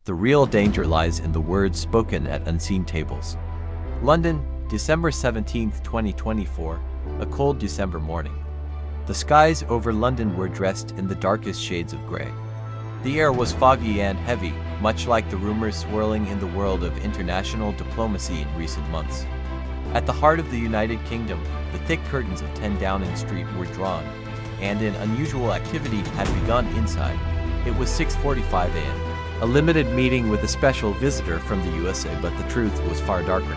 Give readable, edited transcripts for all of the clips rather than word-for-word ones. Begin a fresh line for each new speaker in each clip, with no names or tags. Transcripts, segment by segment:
The real danger lies in the words spoken at unseen tables. London, December 17, 2024, a cold December morning. The skies over London were dressed in the darkest shades of grey. The air was foggy and heavy, much like the rumors swirling in the world of international diplomacy in recent months. At the heart of the United Kingdom, the thick curtains of 10 Downing Street were drawn, and an unusual activity had begun inside. It was 6:45 a.m. A limited meeting with a special visitor from the USA, but the truth was far darker.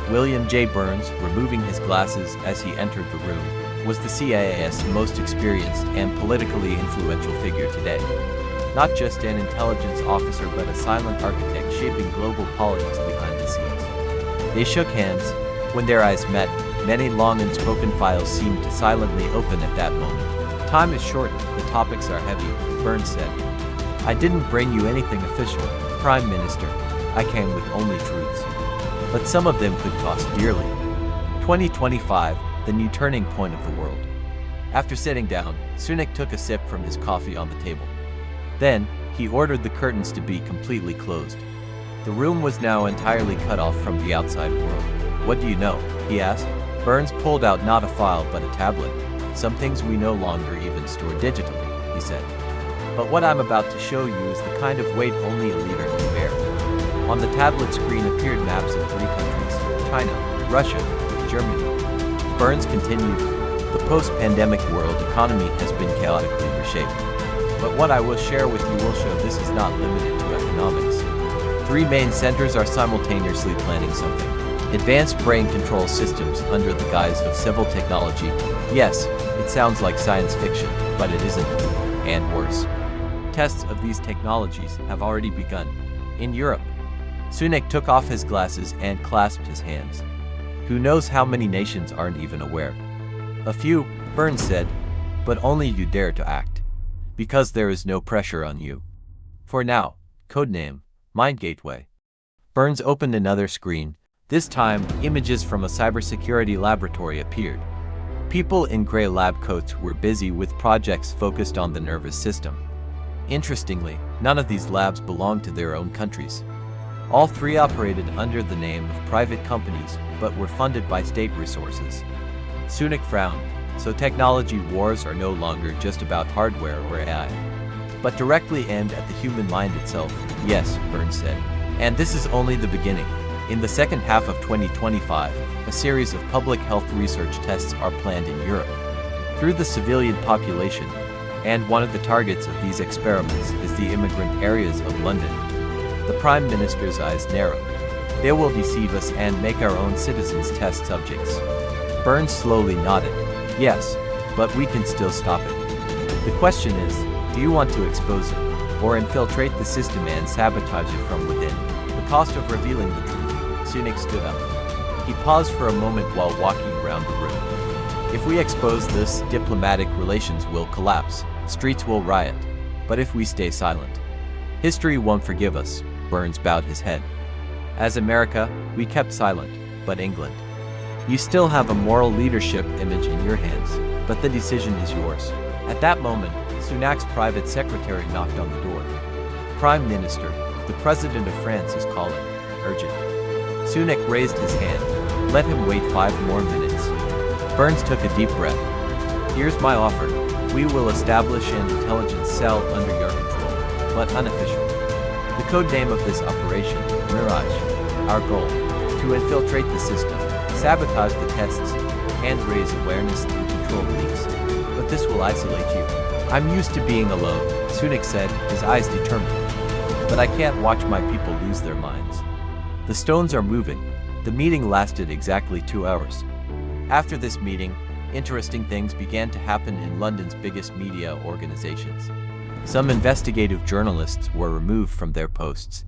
William J. Burns, removing his glasses as he entered the room, was the CIA's most experienced and politically influential figure today. Not just an intelligence officer, but a silent architect shaping global politics behind the scenes. They shook hands. When their eyes met, many long unspoken files seemed to silently open at that moment. Time is short, the topics are heavy, Burns said. I didn't bring you anything official, Prime Minister. I came with only truths. But some of them could cost dearly. 2025, the new turning point of the world. After sitting down, Sunak took a sip from his coffee on the table. Then, he ordered the curtains to be completely closed. The room was now entirely cut off from the outside world. What do you know? He asked. Burns pulled out not a file but a tablet. Some things we no longer even store digitally, he said. But what I'm about to show you is the kind of weight only a leader can bear. On the tablet screen appeared maps of 3 countries: China, Russia, Germany. Burns continued, the post-pandemic world economy has been chaotically reshaped. But what I will share with you will show this is not limited to economics. 3 main centers are simultaneously planning something. Advanced brain control systems under the guise of civil technology. Yes, it sounds like science fiction, but it isn't. And worse. Tests of these technologies have already begun. In Europe. Sunak took off his glasses and clasped his hands. Who knows how many nations aren't even aware? A few, Burns said, but only you dare to act. Because there is no pressure on you. For now, codename, Mind Gateway. Burns opened another screen. This time, images from a cybersecurity laboratory appeared. People in gray lab coats were busy with projects focused on the nervous system. Interestingly, none of these labs belonged to their own countries. All 3 operated under the name of private companies, but were funded by state resources. Sunak frowned. So technology wars are no longer just about hardware or AI, but directly aimed at the human mind itself. Yes, Burns said. And this is only the beginning. In the second half of 2025, a series of public health research tests are planned in Europe through the civilian population, and one of the targets of these experiments is the immigrant areas of London. The Prime Minister's eyes narrowed. They will deceive us and make our own citizens test subjects. Burns slowly nodded. Yes, but we can still stop it. The question is, do you want to expose it, or infiltrate the system and sabotage it from within? The cost of revealing the truth. Sunak stood up. He paused for a moment while walking around the room. If we expose this, diplomatic relations will collapse, streets will riot. But if we stay silent, history won't forgive us. Burns bowed his head. As America, we kept silent, but England. You still have a moral leadership image in your hands, but the decision is yours. At that moment, Sunak's private secretary knocked on the door. Prime Minister, the President of France is calling. Urgent. Sunak raised his hand. Let him wait 5 more minutes. Burns took a deep breath. Here's my offer. We will establish an intelligence cell under your control, but unofficial. The code name of this operation, Mirage. Our goal, to infiltrate the system, sabotage the tests, and raise awareness through controlled leaks. But this will isolate you. I'm used to being alone, Sunak said, his eyes determined. But I can't watch my people lose their minds. The stones are moving. The meeting lasted exactly 2 hours. After this meeting, interesting things began to happen in London's biggest media organizations. Some investigative journalists were removed from their posts.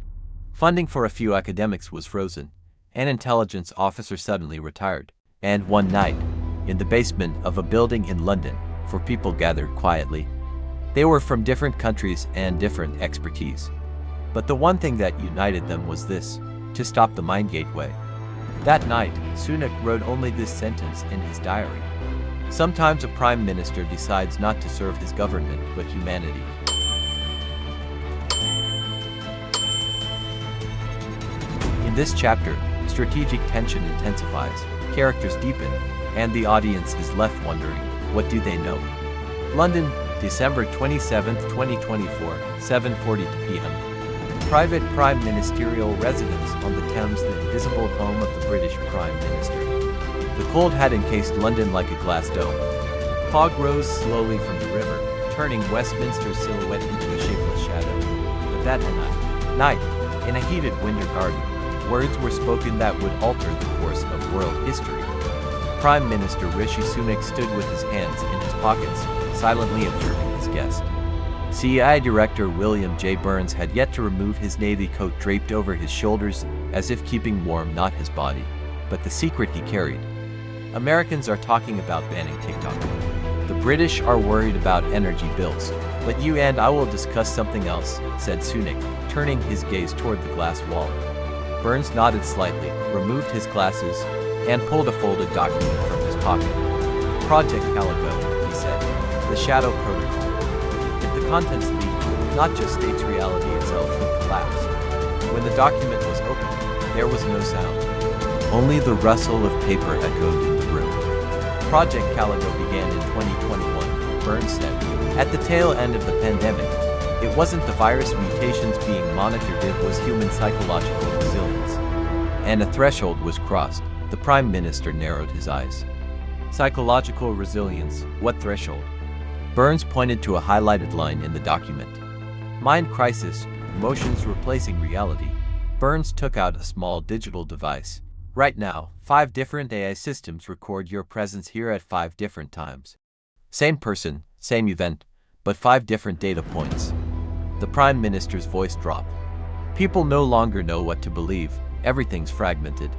Funding for a few academics was frozen. An intelligence officer suddenly retired. And one night, in the basement of a building in London, 4 people gathered quietly. They were from different countries and different expertise. But the one thing that united them was this: to stop the Mind Gateway. That night, Sunak wrote only this sentence in his diary. Sometimes a prime minister decides not to serve his government, but humanity. In this chapter, strategic tension intensifies, characters deepen, and the audience is left wondering, what do they know? London, December 27, 2024, 7:42 p.m. Private Prime Ministerial residence on the Thames, the invisible home of the British Prime Minister. The cold had encased London like a glass dome. Fog rose slowly from the river, turning Westminster's silhouette into a shapeless shadow. But that night, in a heated winter garden, words were spoken that would alter the course of world history. Prime Minister Rishi Sunak stood with his hands in his pockets, silently observing his guest. CIA Director William J. Burns had yet to remove his navy coat draped over his shoulders, as if keeping warm not his body, but the secret he carried. Americans are talking about banning TikTok. The British are worried about energy bills, but you and I will discuss something else, said Sunak, turning his gaze toward the glass wall. Burns nodded slightly, removed his glasses, and pulled a folded document from his pocket. Project Calico, he said, the Shadow Protocol. If the contents leak, not just state's reality itself would collapse. When the document was opened, there was no sound. Only the rustle of paper echoed in the room. Project Calico began in 2021, Burns said. At the tail end of the pandemic, it wasn't the virus mutations being monitored, it was human psychological resilience. And a threshold was crossed. The Prime Minister narrowed his eyes. Psychological resilience, what threshold? Burns pointed to a highlighted line in the document. Mind crisis, emotions replacing reality. Burns took out a small digital device. Right now, 5 different AI systems record your presence here at 5 different times. Same person, same event, but 5 different data points. The Prime Minister's voice dropped. People no longer know what to believe, everything's fragmented.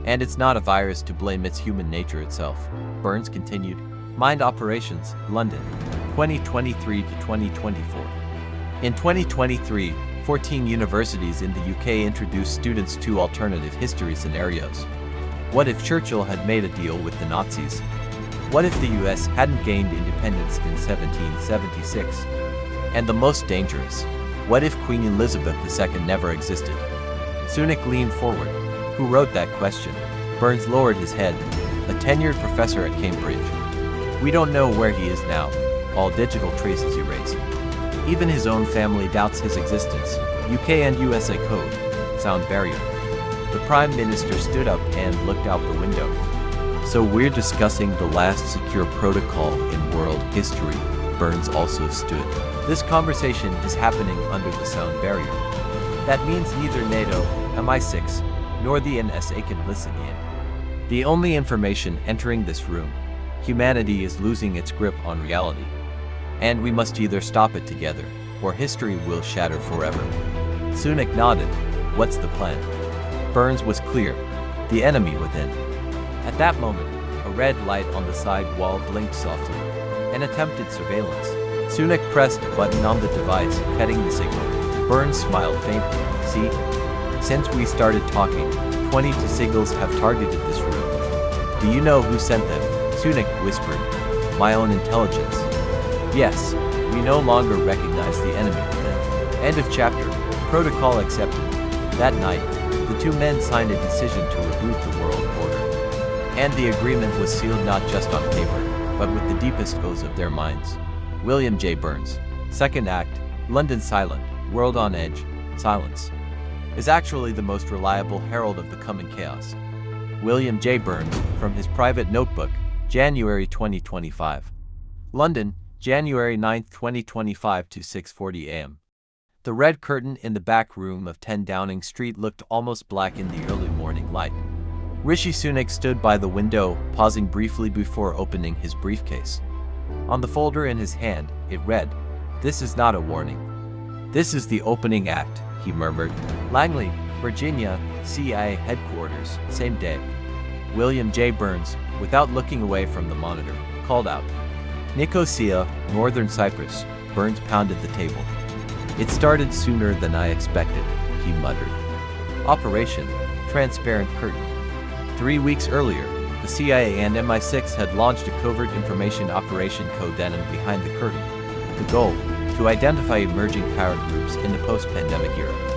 And it's not a virus to blame, it's human nature itself. Burns continued. Mind operations, London, 2023 to 2024. In 2023, 14 universities in the UK introduced students to alternative history scenarios. What if Churchill had made a deal with the Nazis? What if the US hadn't gained independence in 1776? And the most dangerous, what if Queen Elizabeth II never existed? Sunak leaned forward. Who wrote that question? Burns lowered his head. A tenured professor at Cambridge. We don't know where he is now. All digital traces erased. Even his own family doubts his existence. UK and USA code. Sound barrier. The Prime Minister stood up and looked out the window. So we're discussing the last secure protocol in world history. Burns also stood. This conversation is happening under the sound barrier. That means neither NATO, MI6, nor the NSA can listen in. The only information entering this room, humanity is losing its grip on reality. And we must either stop it together, or history will shatter forever. Sunak nodded. What's the plan? Burns was clear. The enemy within. At that moment, a red light on the side wall blinked softly. An attempted surveillance. Sunak pressed a button on the device, cutting the signal. Burns smiled faintly. See? Since we started talking, 22 signals have targeted this room. Do you know who sent them? Sunak whispered. My own intelligence. Yes, we no longer recognize the enemy within. End of chapter. Protocol accepted. That night, the two men signed a decision to reboot the world order. And the agreement was sealed not just on paper, but with the deepest oaths of their minds. William J. Burns. Second act, London silent, world on edge, silence. Is actually the most reliable herald of the coming chaos. William J. Burns, from his private notebook, January 2025. London, January 9, 2025 to 6:40 a.m. The red curtain in the back room of 10 Downing Street looked almost black in the early morning light. Rishi Sunak stood by the window, pausing briefly before opening his briefcase. On the folder in his hand, it read, "This is not a warning. This is the opening act," he murmured. Langley, Virginia, CIA headquarters, same day. William J. Burns, without looking away from the monitor, called out. Nicosia, Northern Cyprus. Burns pounded the table. It started sooner than I expected, he muttered. Operation Transparent Curtain. 3 weeks earlier, the CIA and MI6 had launched a covert information operation codenamed Behind the Curtain. The goal, to identify emerging power groups in the post-pandemic era.